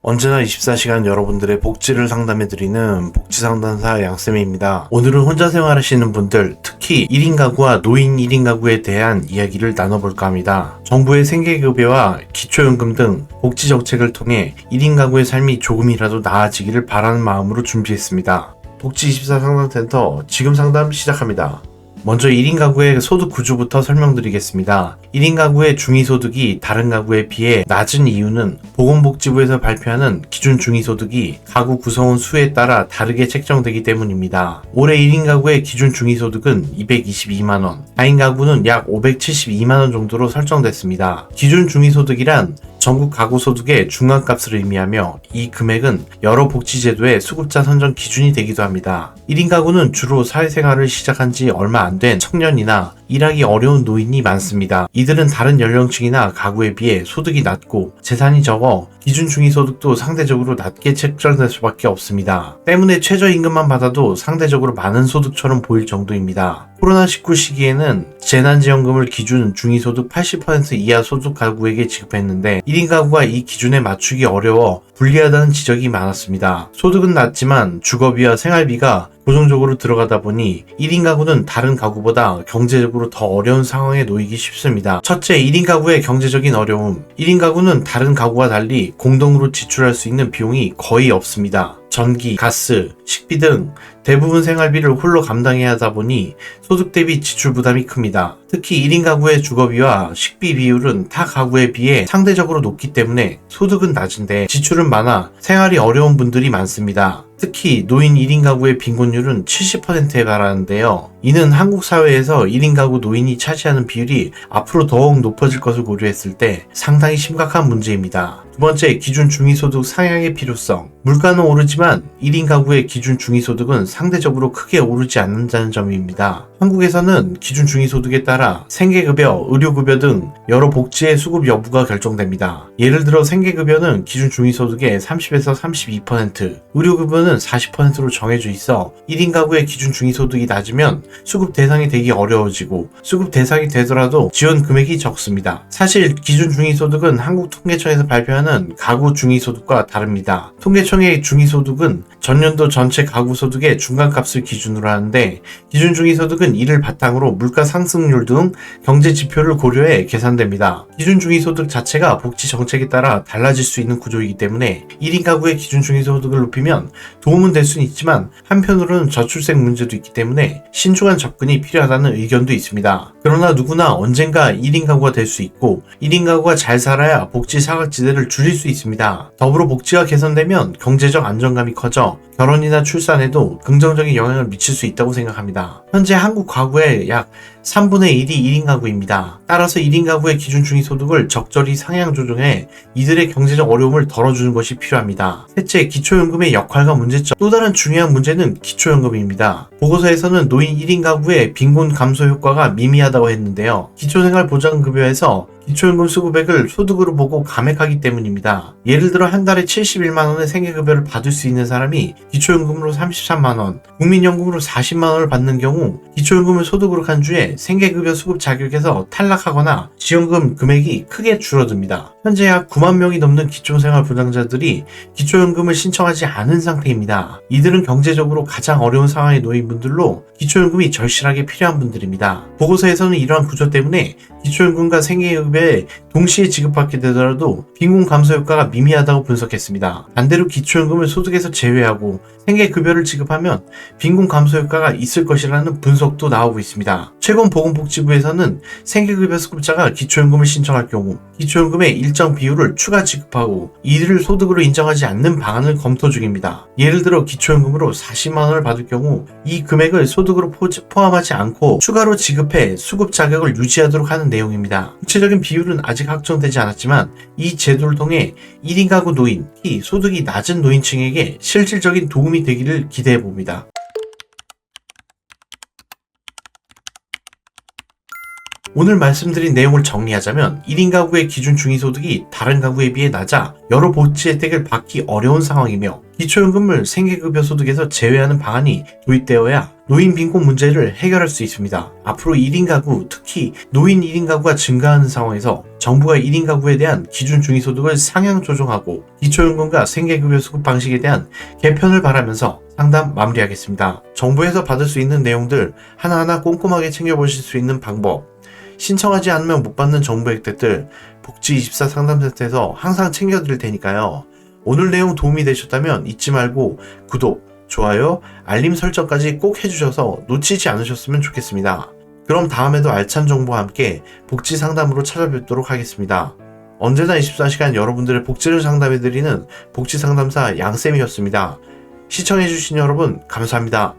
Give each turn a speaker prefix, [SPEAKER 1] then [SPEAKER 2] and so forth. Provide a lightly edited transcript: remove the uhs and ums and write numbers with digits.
[SPEAKER 1] 언제나 24시간 여러분들의 복지를 상담해드리는 복지상담사 양쌤입니다. 오늘은 혼자 생활하시는 분들, 특히 1인 가구와 노인 1인 가구에 대한 이야기를 나눠볼까 합니다. 정부의 생계급여와 기초연금 등 복지정책을 통해 1인 가구의 삶이 조금이라도 나아지기를 바라는 마음으로 준비했습니다. 복지24 상담센터 지금 상담 시작합니다. 먼저 1인 가구의 소득 구조부터 설명드리겠습니다. 1인 가구의 중위소득이 다른 가구에 비해 낮은 이유는 보건복지부에서 발표하는 기준 중위소득이 가구 구성원 수에 따라 다르게 책정되기 때문입니다. 올해 1인 가구의 기준 중위소득은 222만원, 4인 가구는 약 572만원 정도로 설정됐습니다. 기준 중위소득이란 전국 가구 소득의 중간값을 의미하며 이 금액은 여러 복지제도의 수급자 선정 기준이 되기도 합니다. 1인 가구는 주로 사회생활을 시작한 지 얼마 안 된 청년이나 일하기 어려운 노인이 많습니다. 이들은 다른 연령층이나 가구에 비해 소득이 낮고 재산이 적어 기준 중위소득도 상대적으로 낮게 책정될 수밖에 없습니다. 때문에 최저임금만 받아도 상대적으로 많은 소득처럼 보일 정도입니다. 코로나19 시기에는 재난지원금을 기준 중위소득 80% 이하 소득 가구에게 지급했는데 1인 가구가 이 기준에 맞추기 어려워 불리하다는 지적이 많았습니다. 소득은 낮지만 주거비와 생활비가 고정적으로 들어가다 보니 1인 가구는 다른 가구보다 경제적으로 더 어려운 상황에 놓이기 쉽습니다. 첫째, 1인 가구의 경제적인 어려움. 1인 가구는 다른 가구와 달리 공동으로 지출할 수 있는 비용이 거의 없습니다. 전기, 가스, 식비 등 대부분 생활비를 홀로 감당해야 하다 보니 소득 대비 지출 부담이 큽니다. 특히 1인 가구의 주거비와 식비 비율은 타 가구에 비해 상대적으로 높기 때문에 소득은 낮은데 지출은 많아 생활이 어려운 분들이 많습니다. 특히 노인 1인 가구의 빈곤율은 70%에 달하는데요. 이는 한국 사회에서 1인 가구 노인이 차지하는 비율이 앞으로 더욱 높아질 것을 고려했을 때 상당히 심각한 문제입니다. 두 번째, 기준 중위소득 상향의 필요성. 물가는 오르지만 1인 가구의 기준 중위소득은 상대적으로 크게 오르지 않는다는 점입니다. 한국에서는 기준 중위소득에 따라 생계급여, 의료급여 등 여러 복지의 수급 여부가 결정됩니다. 예를 들어 생계급여는 기준 중위소득의 30에서 32%, 의료급여는 40%로 정해져 있어 1인 가구의 기준 중위소득이 낮으면 수급 대상이 되기 어려워지고 수급 대상이 되더라도 지원 금액이 적습니다. 사실 기준 중위소득은 한국통계청에서 발표하는 가구 중위소득과 다릅니다. 통계청의 중위소득은 전년도 전체 가구 소득의 중간값을 기준으로 하는데 기준 중위소득은 이를 바탕으로 물가 상승률 등 경제 지표를 고려해 계산됩니다. 기준 중위소득 자체가 복지 정책에 따라 달라질 수 있는 구조이기 때문에 1인 가구의 기준 중위소득을 높이면 도움은 될 수는 있지만 한편으로는 저출생 문제도 있기 때문에 신중한 접근이 필요하다는 의견도 있습니다. 그러나 누구나 언젠가 1인 가구가 될 수 있고 1인 가구가 잘 살아야 복지 사각지대를 줄일 수 있습니다. 더불어 복지가 개선되면 경제적 안정감이 커져 결혼이나 출산에도 긍정적인 영향을 미칠 수 있다고 생각합니다. 현재 한국 가구의 약 3분의 1이 1인 가구입니다. 따라서 1인 가구의 기준 중위소득을 적절히 상향 조정해 이들의 경제적 어려움을 덜어주는 것이 필요합니다. 셋째, 기초연금의 역할과 문제점. 또 다른 중요한 문제는 기초연금입니다. 보고서에서는 노인 1인 가구의 빈곤 감소 효과가 미미하다고 했는데요. 기초생활보장급여에서 기초연금 수급액을 소득으로 보고 감액하기 때문입니다. 예를 들어 한 달에 71만원의 생계급여를 받을 수 있는 사람이 기초연금으로 33만원, 국민연금으로 40만원을 받는 경우 기초연금을 소득으로 간주해 생계급여 수급 자격에서 탈락하거나 지원금 금액이 크게 줄어듭니다. 현재 약 9만 명이 넘는 기초생활보장자들이 기초연금을 신청하지 않은 상태입니다. 이들은 경제적으로 가장 어려운 상황에 놓인 분들로 기초연금이 절실하게 필요한 분들입니다. 보고서에서는 이러한 구조 때문에 기초연금과 생계급여에 동시에 지급받게 되더라도 빈곤 감소 효과가 미미하다고 분석했습니다. 반대로 기초연금을 소득에서 제외하고 생계급여를 지급하면 빈곤 감소 효과가 있을 것이라는 분석도 나오고 있습니다. 최근 보건복지부에서는 생계급여 수급자가 기초연금을 신청할 경우 기초연금의 일정 비율을 추가 지급하고 이들을 소득으로 인정하지 않는 방안을 검토 중입니다. 예를 들어 기초연금으로 40만원을 받을 경우 이 금액을 소득으로 포함하지 않고 추가로 지급해 수급 자격을 유지하도록 하는 내용입니다. 구체적인 비율은 아직 확정되지 않았지만 이 제도를 통해 1인 가구 노인, 특히 소득이 낮은 노인층에게 실질적인 도움이 되기를 기대해 봅니다. 오늘 말씀드린 내용을 정리하자면 1인 가구의 기준 중위소득이 다른 가구에 비해 낮아 여러 복지 혜택을 받기 어려운 상황이며 기초연금을 생계급여 소득에서 제외하는 방안이 도입되어야 노인 빈곤 문제를 해결할 수 있습니다. 앞으로 1인 가구, 특히 노인 1인 가구가 증가하는 상황에서 정부가 1인 가구에 대한 기준 중위소득을 상향 조정하고 기초연금과 생계급여 수급 방식에 대한 개편을 바라면서 상담 마무리하겠습니다. 정부에서 받을 수 있는 내용들 하나하나 꼼꼼하게 챙겨보실 수 있는 방법, 신청하지 않으면 못 받는 정부 혜택들 복지24 상담센터에서 항상 챙겨드릴 테니까요. 오늘 내용 도움이 되셨다면 잊지 말고 구독, 좋아요, 알림 설정까지 꼭 해주셔서 놓치지 않으셨으면 좋겠습니다. 그럼 다음에도 알찬 정보와 함께 복지 상담으로 찾아뵙도록 하겠습니다. 언제나 24시간 여러분들의 복지를 상담해드리는 복지 상담사 양쌤이었습니다. 시청해주신 여러분 감사합니다.